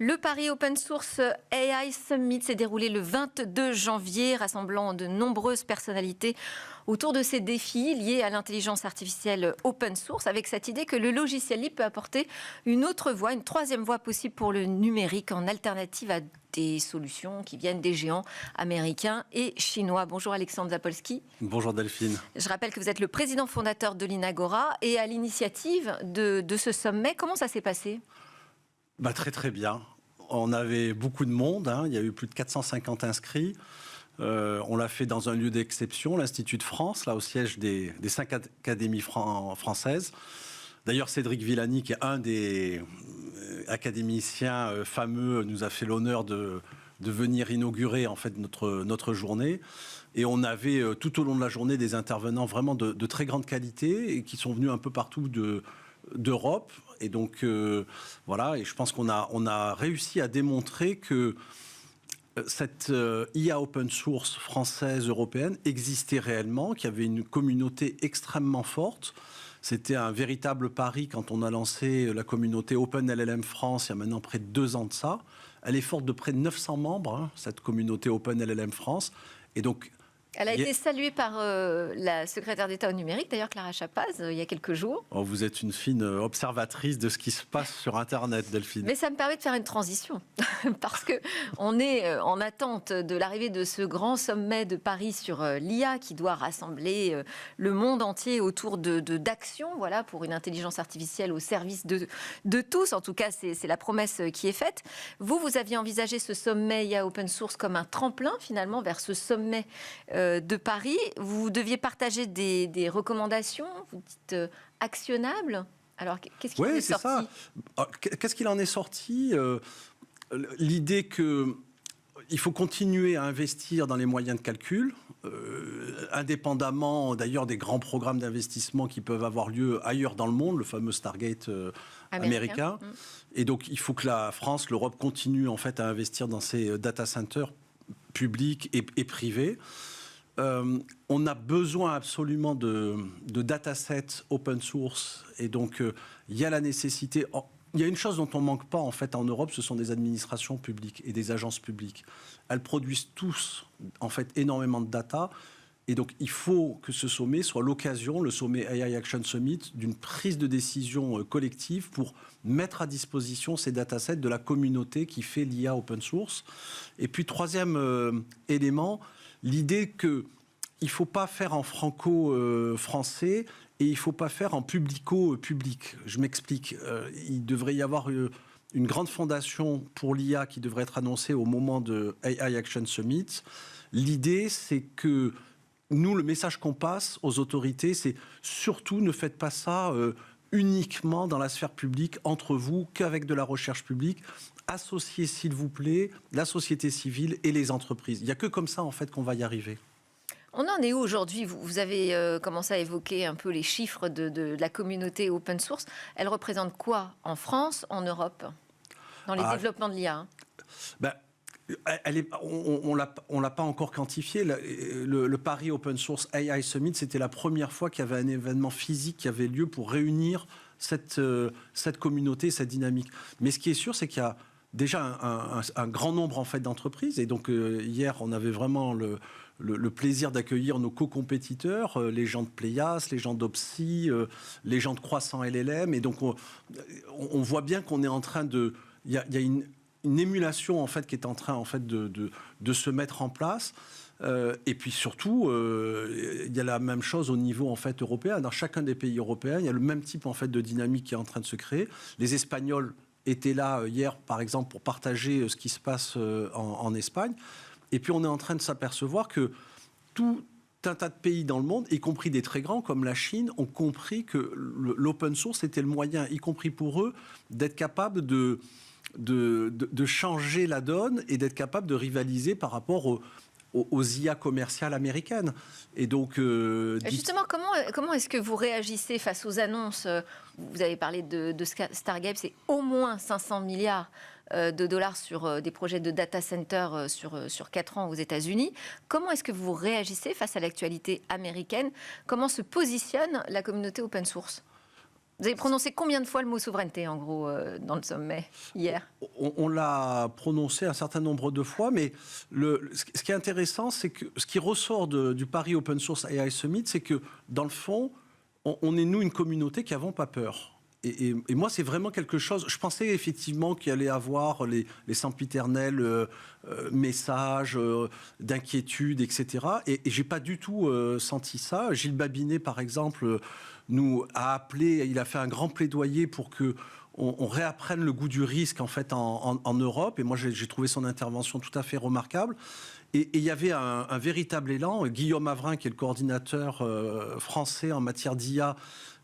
Le Paris Open Source AI Summit s'est déroulé le 22 janvier, rassemblant de nombreuses personnalités autour de ces défis liés à l'intelligence artificielle open source, avec cette idée que le logiciel libre peut apporter une autre voie, une troisième voie possible pour le numérique en alternative à des solutions qui viennent des géants américains et chinois. Bonjour Alexandre Zapolski. Bonjour Delphine. Je rappelle que vous êtes le président fondateur de l'Inagora et à l'initiative de ce sommet. Comment ça s'est passé ? Très très bien. On avait beaucoup de monde, il y a eu plus de 450 inscrits. On l'a fait dans un lieu d'exception, l'Institut de France, là au siège des 5 académies françaises. D'ailleurs, Cédric Villani, qui est un des académiciens fameux, nous a fait l'honneur de venir inaugurer en fait notre journée. Et on avait tout au long de la journée des intervenants vraiment de très grande qualité et qui sont venus un peu partout d'Europe. Et donc, voilà, et je pense qu'on a réussi à démontrer que cette IA open source française, européenne, existait réellement, qu'il y avait une communauté extrêmement forte. C'était un véritable pari quand on a lancé la communauté OpenLLM France, il y a maintenant près de 2 ans de ça. Elle est forte de près de 900 membres, cette communauté OpenLLM France. Et donc, elle a été saluée par la secrétaire d'État au numérique, d'ailleurs Clara Chapaz, il y a quelques jours. Oh, vous êtes une fine observatrice de ce qui se passe sur Internet, Delphine. Mais ça me permet de faire une transition, parce qu'on est en attente de l'arrivée de ce grand sommet de Paris sur l'IA qui doit rassembler le monde entier autour d'actions, voilà, pour une intelligence artificielle au service de tous. En tout cas, c'est la promesse qui est faite. Vous aviez envisagé ce sommet IA Open Source comme un tremplin, finalement, vers ce sommet de Paris. Vous deviez partager des recommandations, vous dites actionnables. Alors, qu'est-ce qui en est sorti ? Oui, c'est ça. Qu'est-ce qu'il en est sorti ? L'idée qu'il faut continuer à investir dans les moyens de calcul, indépendamment d'ailleurs des grands programmes d'investissement qui peuvent avoir lieu ailleurs dans le monde, le fameux Stargate américain. Et donc, il faut que la France, l'Europe continue en fait à investir dans ces data centers publics et privés. On a besoin absolument de datasets open source et donc il y a la nécessité. Il y a une chose dont on ne manque pas en fait en Europe, ce sont des administrations publiques et des agences publiques. Elles produisent tous en fait énormément de data et donc il faut que ce sommet soit l'occasion, le sommet AI Action Summit, d'une prise de décision collective pour mettre à disposition ces datasets de la communauté qui fait l'IA open source. Et puis troisième élément, l'idée qu'il ne faut pas faire en franco-français et il ne faut pas faire en publico-public. Je m'explique. Il devrait y avoir une grande fondation pour l'IA qui devrait être annoncée au moment de AI Action Summit. L'idée, c'est que nous, le message qu'on passe aux autorités, c'est surtout ne faites pas ça uniquement dans la sphère publique, entre vous, qu'avec de la recherche publique. Associez, s'il vous plaît, la société civile et les entreprises. Il n'y a que comme ça, en fait, qu'on va y arriver. On en est où aujourd'hui ? Vous avez commencé à évoquer un peu les chiffres de la communauté open source. Elle représente quoi en France, en Europe, dans les développements de l'IA ? On l'a pas encore quantifié. Le Paris Open Source AI Summit, c'était la première fois qu'il y avait un événement physique qui avait lieu pour réunir cette communauté, cette dynamique. Mais ce qui est sûr, c'est qu'il y a déjà un grand nombre en fait d'entreprises. Et donc hier, on avait vraiment le plaisir d'accueillir nos co-compétiteurs, les gens de Pléias, les gens d'Opsy, les gens de Croissant LLM. Et donc on voit bien qu'on est en train de... Il y a une émulation en fait qui est en train en fait de se mettre en place. Et puis surtout, il y a la même chose au niveau en fait européen. Dans chacun des pays européens, il y a le même type en fait de dynamique qui est en train de se créer. Les Espagnols étaient là hier, par exemple, pour partager ce qui se passe en Espagne. Et puis on est en train de s'apercevoir que tout un tas de pays dans le monde, y compris des très grands comme la Chine, ont compris que l'open source était le moyen, y compris pour eux, d'être capable de changer la donne et d'être capable de rivaliser par rapport aux IA commerciales américaines. Et donc, justement, comment est-ce que vous réagissez face aux annonces ? Vous avez parlé de Stargate, c'est au moins 500 milliards de dollars sur des projets de data center sur 4 ans aux États-Unis. Comment est-ce que vous réagissez face à l'actualité américaine ? Comment se positionne la communauté open source ? Vous avez prononcé combien de fois le mot souveraineté, en gros, dans le sommet, hier? On l'a prononcé un certain nombre de fois, mais ce qui est intéressant, c'est que ce qui ressort du Paris Open Source AI Summit, c'est que, dans le fond, on est, nous, une communauté qui n'avons pas peur. Et moi, c'est vraiment quelque chose... Je pensais effectivement qu'il allait avoir les sempiternels messages d'inquiétude, etc. Et je n'ai pas du tout senti ça. Gilles Babinet, par exemple, nous a appelé, il a fait un grand plaidoyer pour que on réapprenne le goût du risque en fait en Europe. Et moi, j'ai trouvé son intervention tout à fait remarquable. Et il y avait un véritable élan. Guillaume Avrin, qui est le coordinateur français en matière d'IA,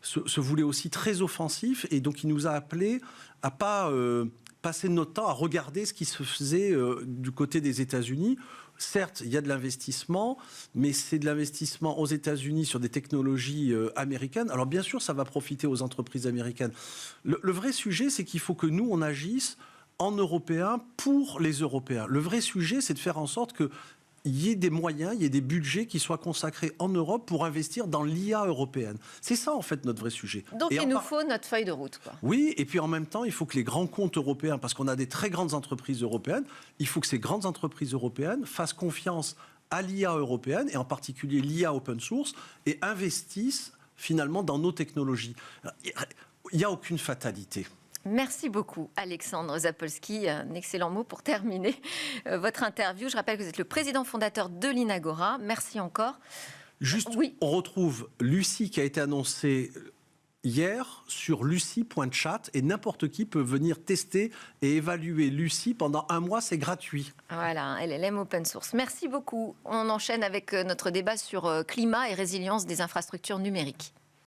se voulait aussi très offensif. Et donc, il nous a appelés à pas passer notre temps à regarder ce qui se faisait du côté des États-Unis. Certes, il y a de l'investissement, mais c'est de l'investissement aux États-Unis sur des technologies américaines. Alors bien sûr, ça va profiter aux entreprises américaines. Le vrai sujet, c'est qu'il faut que nous, on agisse en Européens pour les Européens. Le vrai sujet, c'est de faire en sorte qu'il y ait des moyens, il y ait des budgets qui soient consacrés en Europe pour investir dans l'IA européenne. C'est ça, en fait, notre vrai sujet. Donc, il nous faut notre feuille de route, quoi. Oui, et puis en même temps, il faut que les grands comptes européens, parce qu'on a des très grandes entreprises européennes, il faut que ces grandes entreprises européennes fassent confiance à l'IA européenne, et en particulier l'IA open source, et investissent finalement dans nos technologies. Il n'y a aucune fatalité. Merci beaucoup, Alexandre Zapolsky. Un excellent mot pour terminer votre interview. Je rappelle que vous êtes le président fondateur de l'Inagora. Merci encore. Juste, oui. On retrouve Lucie qui a été annoncée hier sur lucie.chat et n'importe qui peut venir tester et évaluer Lucie pendant 1 mois. C'est gratuit. Voilà, LLM open source. Merci beaucoup. On enchaîne avec notre débat sur climat et résilience des infrastructures numériques.